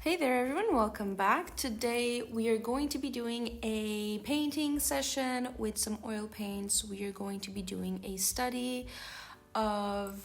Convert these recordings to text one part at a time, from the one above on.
Hey there, everyone, welcome back. Today we are going to be doing a painting session with some oil paints. We are going to be doing a study of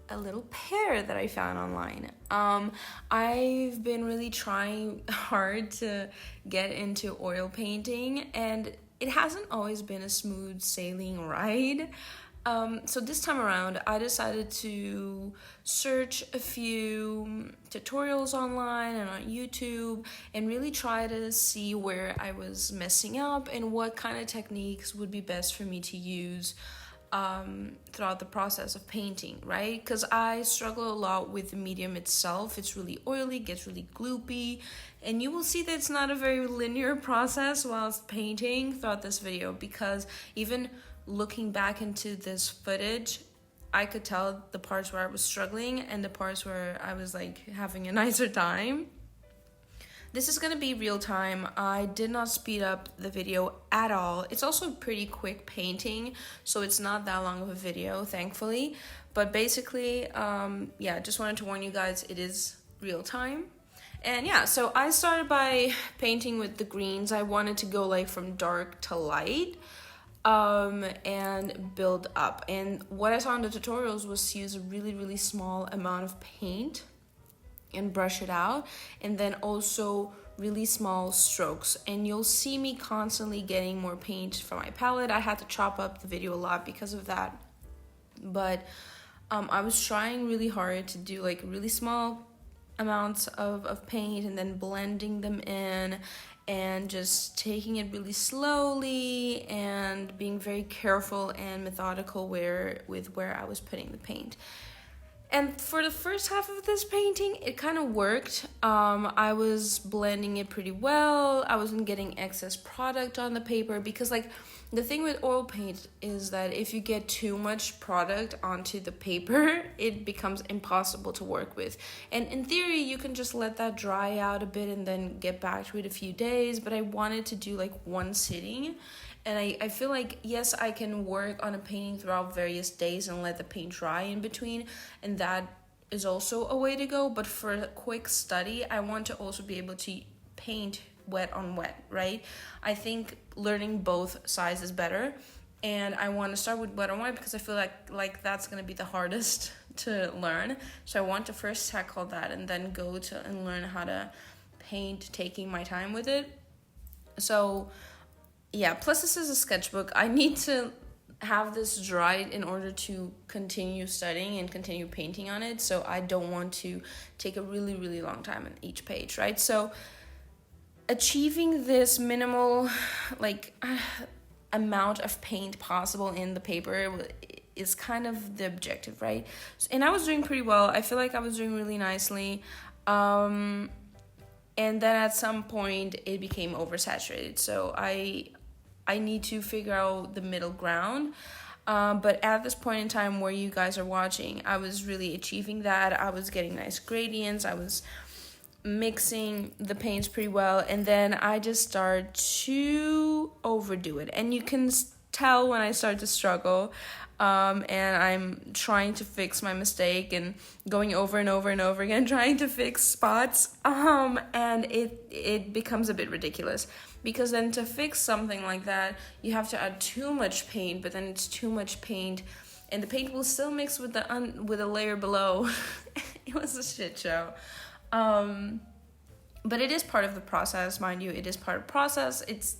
a little pair that I found online. I've been really trying hard to get into oil painting, and it hasn't always been a smooth sailing ride. So this time around, I decided to search a few tutorials online and on YouTube and really try to see where I was messing up and what kind of techniques would be best for me to use throughout the process of painting, right? Because I struggle a lot with the medium itself. It's really oily, gets really gloopy, and you will see that it's not a very linear process whilst painting throughout this video, because even looking back into this footage, I could tell the parts where I was struggling and the parts where I was like having a nicer time. This is gonna be real time. I did not speed up the video at all. It's also pretty quick painting, so it's not that long of a video, thankfully. But basically, just wanted to warn you guys, it is real time. And yeah, so I started by painting with the greens. I wanted to go like from dark to light. And build up. And what I saw in the tutorials was to use a really small amount of paint and brush it out, and then also really small strokes. And you'll see me constantly getting more paint from my palette. I had to chop up the video a lot because of that, but I was trying really hard to do like really small amounts of paint and then blending them in and just taking it really slowly and being very careful and methodical with where I was putting the paint. And for the first half of this painting, it kind of worked. I was blending it pretty well. I wasn't getting excess product on the paper, because like the thing with oil paint is that if you get too much product onto the paper, it becomes impossible to work with. And in theory, you can just let that dry out a bit and then get back to it a few days. But I wanted to do like one sitting. And I feel like, yes, I can work on a painting throughout various days and let the paint dry in between. And that is also a way to go. But for a quick study, I want to also be able to paint wet on wet, right? I think learning both sides is better. And I want to start with wet on wet because I feel like that's going to be the hardest to learn. So I want to first tackle that and then go to and learn how to paint, taking my time with it. So yeah, plus this is a sketchbook. I need to have this dried in order to continue studying and continue painting on it. So I don't want to take a really long time on each page, right? So achieving this minimal amount of paint possible in the paper is kind of the objective, right? And I was doing pretty well. I feel like I was doing really nicely. And then at some point it became oversaturated. So I need to figure out the middle ground. But at this point in time where you guys are watching, I was really achieving that. I was getting nice gradients. I was mixing the paints pretty well. And then I just start to overdo it. And you can tell when I start to struggle. And I'm trying to fix my mistake and going over and over and over again, trying to fix spots. And it becomes a bit ridiculous, because then to fix something like that, you have to add too much paint, but then it's too much paint, and the paint will still mix with the layer below. It was a shit show. But it is part of the process, mind you. It is part of the process. It's,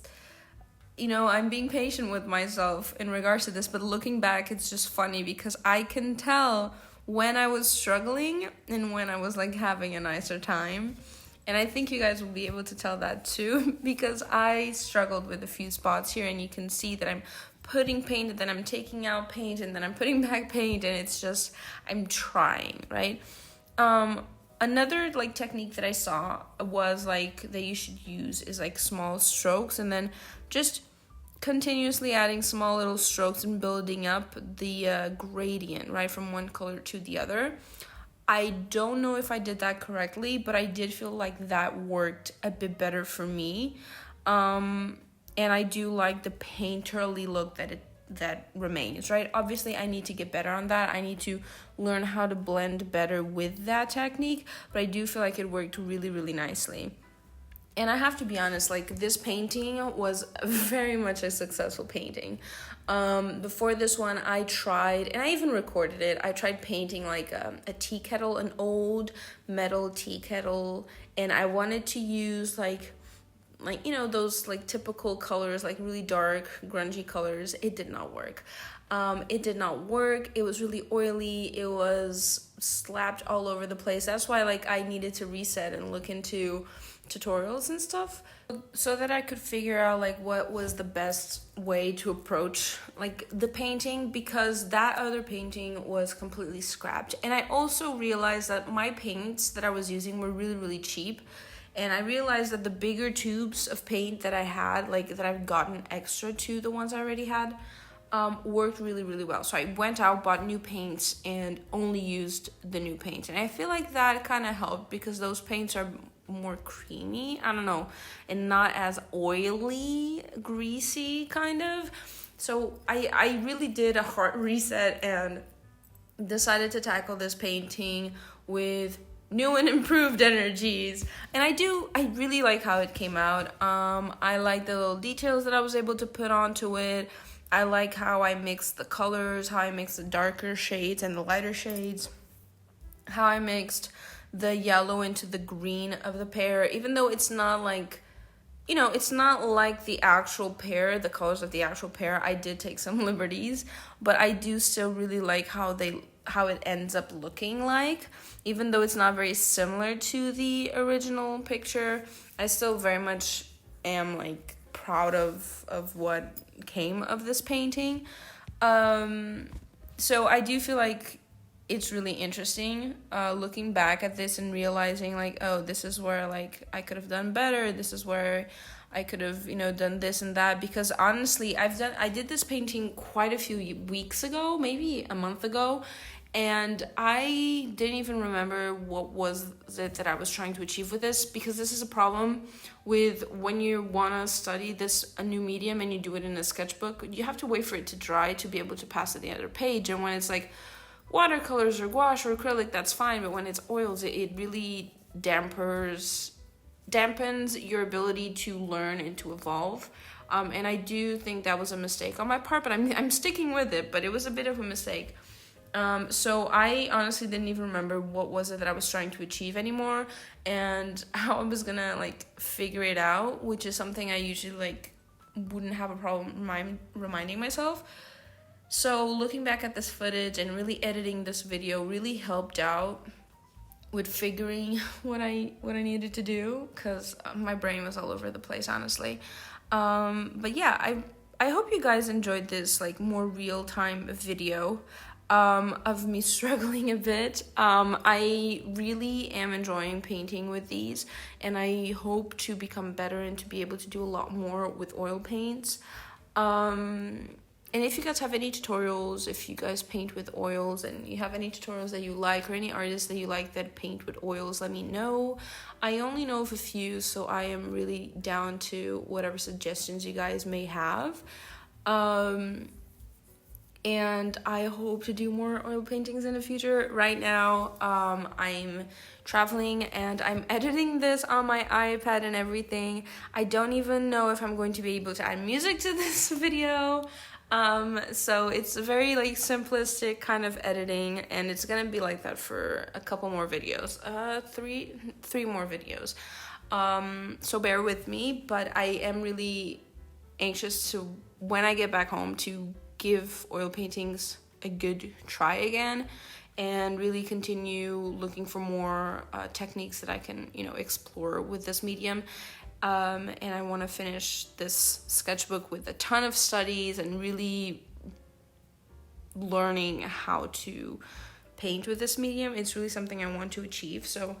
I'm being patient with myself in regards to this, but looking back, it's just funny because I can tell when I was struggling and when I was like having a nicer time. And I think you guys will be able to tell that too, because I struggled with a few spots here, and you can see that I'm putting paint and then I'm taking out paint and then I'm putting back paint, and it's just, I'm trying, right? Another like technique that I saw was like that you should use is like small strokes, and then just continuously adding small little strokes and building up the gradient, right, from one color to the other. I don't know if I did that correctly, but I did feel like that worked a bit better for me. And I do like the painterly look that it that remains, right? Obviously, I need to get better on that. I need to learn how to blend better with that technique, but I do feel like it worked really, really nicely. And I have to be honest, like, this painting was very much a successful painting. Before this one, I tried, and I even recorded it, I tried painting like a tea kettle, an old metal tea kettle, and I wanted to use like you know, those like typical colors, like really dark grungy colors. It did not work. It was really oily. It was slapped all over the place. That's why like I needed to reset and look into tutorials and stuff so that I could figure out like what was the best way to approach like the painting, because that other painting was completely scrapped. And I also realized that my paints that I was using were really, really cheap. And I realized that the bigger tubes of paint that I had, like that I've gotten extra to the ones I already had, worked really, really well. So I went out, bought new paints, and only used the new paint. And I feel like that kind of helped because those paints are more creamy, I don't know, and not as oily, greasy kind of. So I really did a hard reset and decided to tackle this painting with new and improved energies. And I really like how it came out. I like the little details that I was able to put onto it. I like how I mixed the colors, how I mixed the darker shades and the lighter shades, how I mixed the yellow into the green of the pear, even though it's not like, you know, it's not like the actual pear, the colors of the actual pear. I did take some liberties, but I do still really like how it ends up looking like. Even though it's not very similar to the original picture, I still very much am like proud of what came of this painting. So I do feel like it's really interesting looking back at this and realizing like, oh, this is where like I could have done better. This is where I could have, you know, done this and that. Because honestly, I did this painting quite a few weeks ago, maybe a month ago, and I didn't even remember what was it that I was trying to achieve with this, because this is a problem with when you want to study a new medium and you do it in a sketchbook. You have to wait for it to dry to be able to pass it the other page. And when it's like watercolors or gouache or acrylic, that's fine, but when it's oils, it really dampens your ability to learn and to evolve. And I do think that was a mistake on my part, but I'm sticking with it, but it was a bit of a mistake. So I honestly didn't even remember what was it that I was trying to achieve anymore and how I was gonna like figure it out, which is something I usually like wouldn't have a problem reminding myself. So looking back at this footage and really editing this video really helped out with figuring what I needed to do, because my brain was all over the place, honestly. But yeah, I hope you guys enjoyed this like more real-time video of me struggling a bit. I really am enjoying painting with these, and I hope to become better and to be able to do a lot more with oil paints. And if you guys have any tutorials, if you guys paint with oils and you have any tutorials that you like or any artists that you like that paint with oils, let me know. I only know of a few, so I am really down to whatever suggestions you guys may have. And I hope to do more oil paintings in the future. Right now, I'm traveling and I'm editing this on my iPad and everything. I don't even know if I'm going to be able to add music to this video. So it's a very like simplistic kind of editing, and it's gonna be like that for a couple more videos, three more videos. So bear with me, but I am really anxious to, when I get back home, to give oil paintings a good try again and really continue looking for more techniques that I can, you know, explore with this medium. And I want to finish this sketchbook with a ton of studies and really learning how to paint with this medium. It's really something I want to achieve. So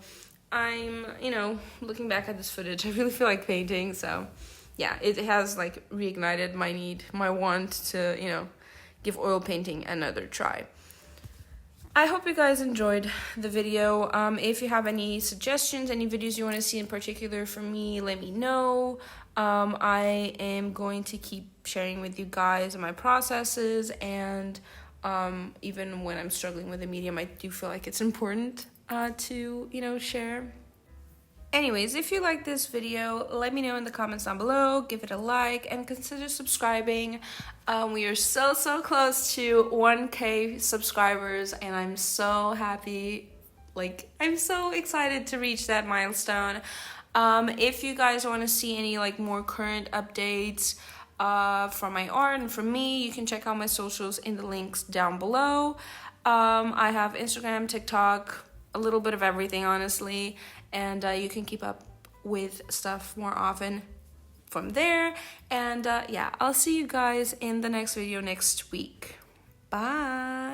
I'm, you know, looking back at this footage, I really feel like painting. So yeah, it has like reignited my want to, you know, give oil painting another try. I hope you guys enjoyed the video. If you have any suggestions, any videos you want to see in particular from me, let me know. I am going to keep sharing with you guys my processes, and even when I'm struggling with the medium, I do feel like it's important to, share. Anyways, if you like this video, let me know in the comments down below, give it a like, and consider subscribing. We are so close to 1K subscribers, and I'm so happy. I'm so excited to reach that milestone. If you guys want to see any more current updates from my art and from me, you can check out my socials in the links down below. I have Instagram, TikTok, a little bit of everything, honestly, and you can keep up with stuff more often from there. And yeah, I'll see you guys in the next video next week. Bye.